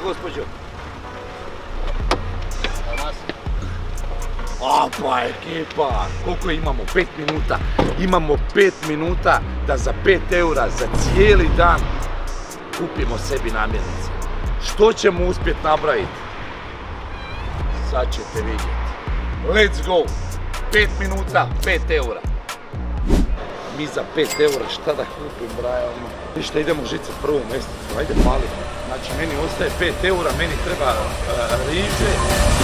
gospođo. Pa ekipa, koliko imamo? 5 minuta. Imamo 5 minuta da za 5 eura za cijeli dan kupimo sebi namirnice. Što ćemo uspjeti napraviti? Sad ćete vidjeti. Let's go! 5 minuta, 5 eura. Mi za 5 eura šta da kupim, braja? Ništa, idemo žicat prvo mjesto. Ajde, pali. Znači, meni ostaje 5 eura, meni treba riže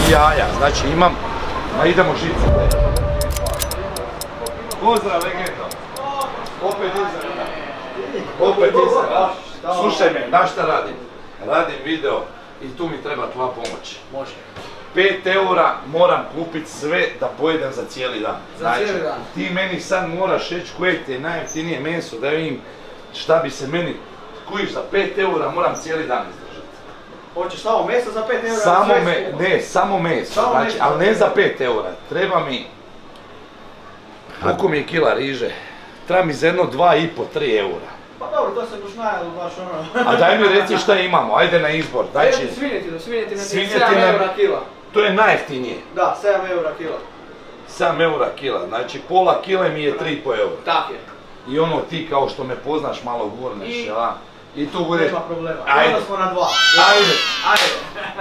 i jaja. Znači, imam... Ma idemo žicat. Pozdrav, legendo. Opet izrada. Opet izrada. Slušaj me, znaš šta radim? Radim video i tu mi treba tvoja pomoć. Može. 5 eura moram kupiti sve da pojedem za cijeli dan. Za cijeli dan. Ti meni sad moraš reći koje ti je najjeftinije meso da vidim šta bi se meni... Kujiš, za 5 eura moram cijeli dan izdržati. Hoćeš samo meso za 5 eura? Samo meso, znači, ali ne za 5 eura. Treba mi... Koliko mi je kila riže? Treba mi za jedno 2,5-3 eura. Pa dobro, to se baš najelo baš ono... A daj mi reci šta imamo, ajde na izbor. Svinjetina ti je 7 eura kila. To je najjeftinije. Da, 7 eura kila. 7 eura kila, znači pola kile mi je 3,5 eura. Tak je. I ono ti kao što me poznaš malo gurneš, jel? I tu bude... Nema problema, ajde. onda smo na 2.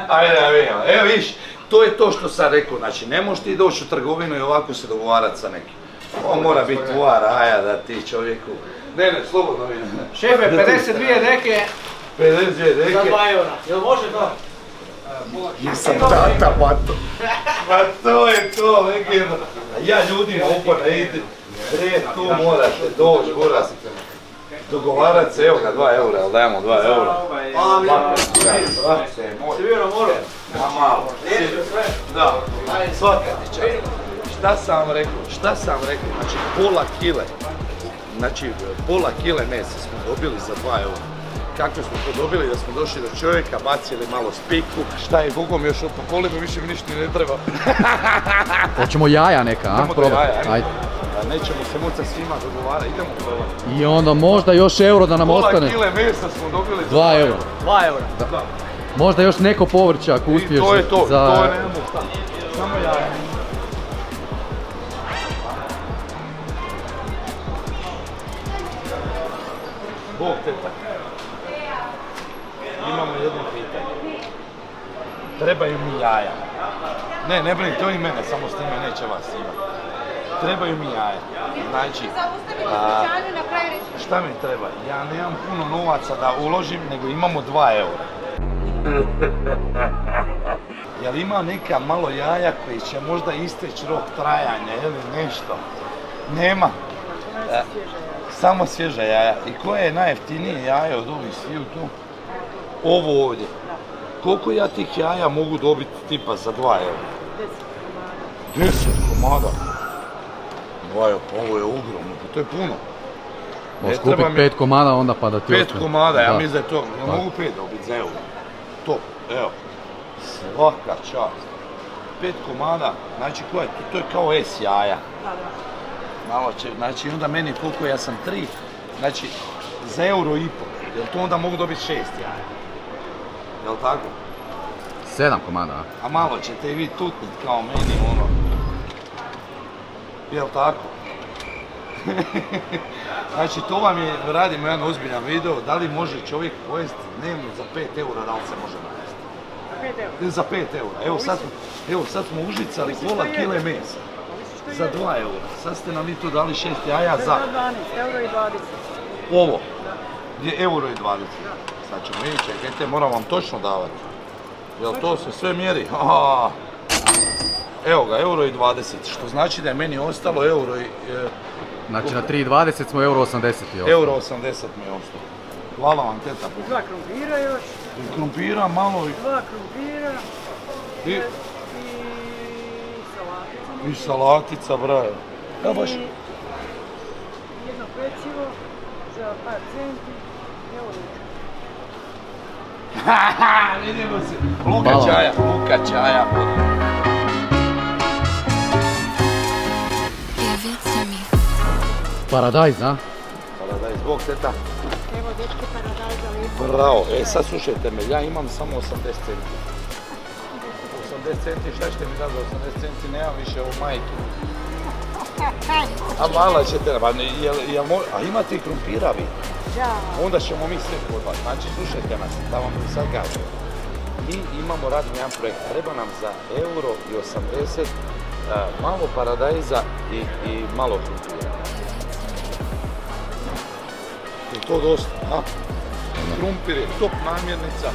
Ajde, evo viš, to je to što sam rekao, znači ne možeš ti doći u trgovinu i ovako se dogovarati sa nekim. On mora biti tvoja raja da ti čovjeku... Ne, slobodno vidim. Šefe, 52 deke 52 deke za 2 eura, jel može to? Jesam tata, bato. Pa to je to, legenda. Ja ljudima upada idem. Tu morate doći, Goras. Dogovarat se, evo ga 2 eura, ali dajemo 2 eura. Hvala mi. Si bio na moru? A malo. Da, svaka ti čast. Šta sam vam rekao, znači pola kile mesa smo dobili za 2 eura. Kako smo to dobili, da smo došli do čovjeka, bacili malo spiku, šta je, koliko mi još opokoli, pa više mi ništa ne treba. Hoćemo jaja neka, a? Ajde. Nećemo se muca svima dogovarati, idemo probati. I onda možda još euro da nam ostane. Pola kile mesa smo dobili 2 eura. 2 eura. Da. Možda još neko povrće ako uspiješ. To je to, to nemamo šta. Samo jaja. Bog teta. Imamo jedno pitanje. Trebaju mi jaja. Ne brini, to i mene, samo s time neće vas imati. Trebaju mi jaja. Znači, šta mi treba? Ja nemam puno novaca da uložim, nego imamo 2 eura. Jel ima neka malo jaja koji će možda isteći rok trajanja ili nešto? Nema. Samo svježa jaja. I koje je najjeftinije jaje od ovih sviju tu? Ovo ovdje. Koliko ja tih jaja mogu dobiti tipa za 2 eura? 10 komada. 2 eura, ovo je ogromno, to je puno. Možeš kupiti 5 komada onda pa da ti 5 komada, ja mislim da je to, ja mogu 5 dobiti za euro. To, evo. Svaka čast. 5 komada, znači koja je to? To je kao S jaja. Malo će, znači onda meni koliko ja sam 3, znači za euro i pol, jel to onda mogu dobiti 6 jaja? Jel tako? 7 komada, a malo ćete i vi tutnit kao meni ono. Jel tako? Znači to vam je, radimo jedan ozbiljan video, da li može čovjek pojesti dnevno za 5 eura, da li se može najesti? Za 5 eura. Evo sad smo užicali pola kile mesa. Za 2 eura. Sad ste nam vi tu dali 6 jaja za... euro i 20. Ovo? Gdje je euro i 20? Sad ćemo vidjeti, čekajte, moram vam točno davati. Jel to se sve mjeri? Evo ga, euro i 20, što znači da je meni ostalo euro i... Znači na 3,20 smo euro 80 i ostalo. Euro 80 mi je ostalo. Hvala vam, teta. 2 krumpira još. I krumpira malo i... 2 krumpira. I salatica. I salatica, braja. Ja baš... I jedno pecivo za par centi. Evo Haha, vidimo se. Luka čaja. Paradajz, a? Paradajz, bog teta. Evo, dečki paradajza lijepo. Bravo, sad slušajte me, ja imam samo 80 centi. 80 centi, šta ćete mi dati za 80 centi, nemam više u majke. A mala ćete, a imate i krumpira vi? Da. Onda ćemo mi sve kod vas. Znači, slušajte nas, da vam sad kažem. Mi imamo radni jedan projekt, treba nam za €1,80 malo paradajza i malo krumpira. Je to dosta, a? Krumpir je top namirnica,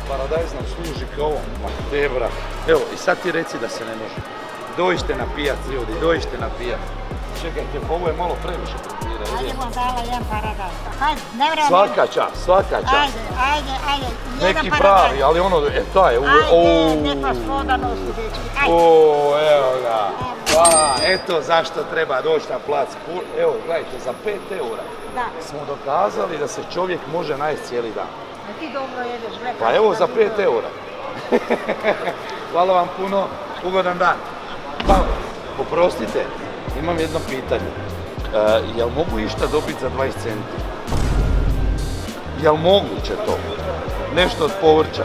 paradajz nam služi kao matebra. Evo, i sad ti reci da se ne može. Dođite na pijac, ljudi, dođite na pijac. Čekajte, ovo je malo previše krumpira. Ajde vam dala jedan paradajz. Hajde, ne vrema. Svaka čast, svaka čast. Ajde. Neki pravi, ali ono, taj, Ajde, nek vas voda nosi, dečki. Ajde. Evo ga. Pa, eto zašto treba doći na plac. Evo, gledajte, za 5 € smo dokazali da se čovjek može najesti cijeli dan. A ti dobro jedeš, gledaj. Pa evo, za 5 € Hvala vam puno, ugodan dan. Pa, oprostite, imam jedno pitanje. Jel mogu išta dobiti za 20 centi? Jel moguće to? Nešto od povrća?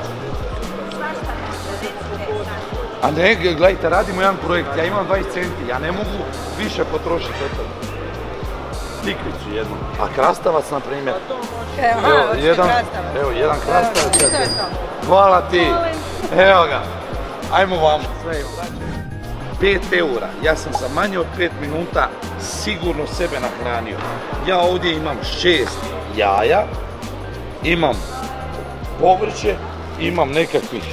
A ne, gledajte, radimo jedan projekt, ja imam 20 centi, ja ne mogu više potrošiti od toga. Tikvicu jednu, a krastavac na primjer. Evo, jedan krastavac. Hvala ti, evo ga, ajmo vamo. 5 €, ja sam za manje od 5 minuta sigurno sebe nahranio. Ja ovdje imam 6 jaja, imam povrće, imam nekakvih,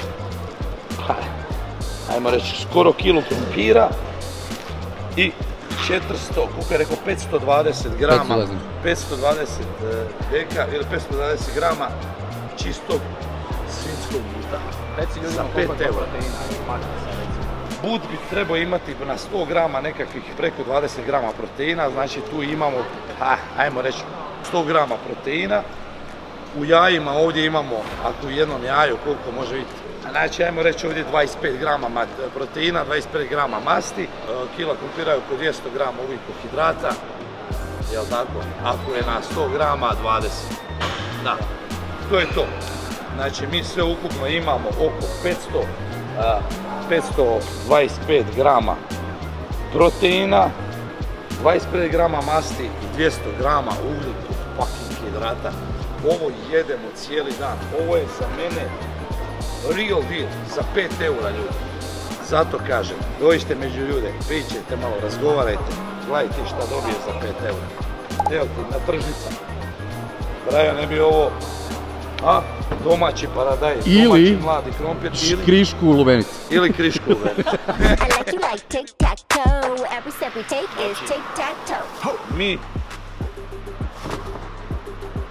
ajmo reći, skoro kilu krumpira i 400, kako je rekao, 520 grama, 520 deka ili 520 grama čistog svinjskog buta. Reci ljudima koliko je €5. But bi trebao imati na 100 grama nekakvih preko 20 grama proteina, znači tu imamo, ajmo reći, 100 grama proteina. U jajima ovdje imamo, ako u jednom jaju koliko može biti, znači ajmo reći ovdje 25 grama proteina, 25 grama masti, kila krumpira je oko 200 grama ugljikohidrata, jel tako? Ako je na 100 grama 20. Da, to je to. Znači mi sve ukupno imamo oko 525 grama proteina, 25 grama masti i 200 grama ugljikohidrata. Ovo jedemo cijeli dan, ovo je za mene real deal, za 5 € ljudi. Zato kažem, dođite među ljude, pričajte malo, razgovarajte, gledajte šta dobije za 5 €. Evo ti, na tržnicama. Braja, ne bi ovo, domaći paradajz, domaći mladi krompir ili krišku u lubenici. Ili krišku u lubenici.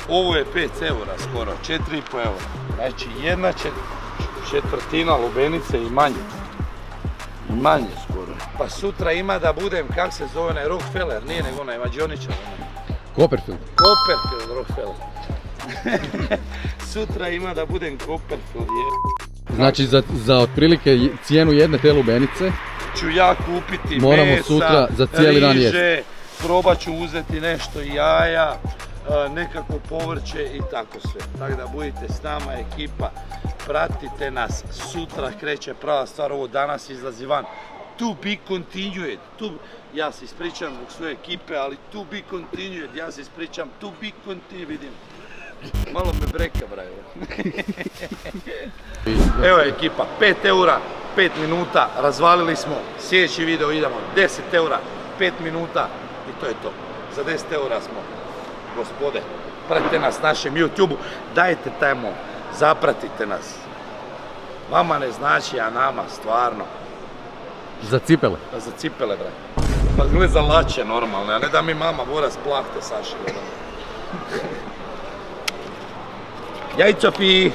Ovo je 5 € skoro, 4,5 €. Znači jedna četvrtina lubenice i manje. I manje skoro. Pa sutra ima da budem, kak se zove onaj Rockefeller, nije nego onaj mađioničar. Copperfield. Copperfield Rockefeller. Sutra ima da budem Copperfield, Znači za otprilike cijenu jedne te lubenice ću ja kupiti moramo mesa, sutra za cijeli dan riže, probat ću uzeti nešto jaja, nekako povrće i tako sve. Tako da budite s nama, ekipa, pratite nas, sutra kreće prava stvar, ovo danas izlazi van. To be continued, ja se ispričam zbog svoje ekipe, ali to be continued, ja se ispričam, to be continued, vidim. Malo me breka, braj. Evo ekipa, 5 €, 5 minuta, razvalili smo, sljedeći video idemo, 10 €, 5 minuta i to je to. Za 10 € smo, gospode, pratite nas na našem YouTube-u, dajte tamo, zapratite nas. Vama ne znači, a nama stvarno. za cipele. Za cipele, braj. Pa gled za lače normalne, a ne da mi mama mora splahte Saši. Jajco pi!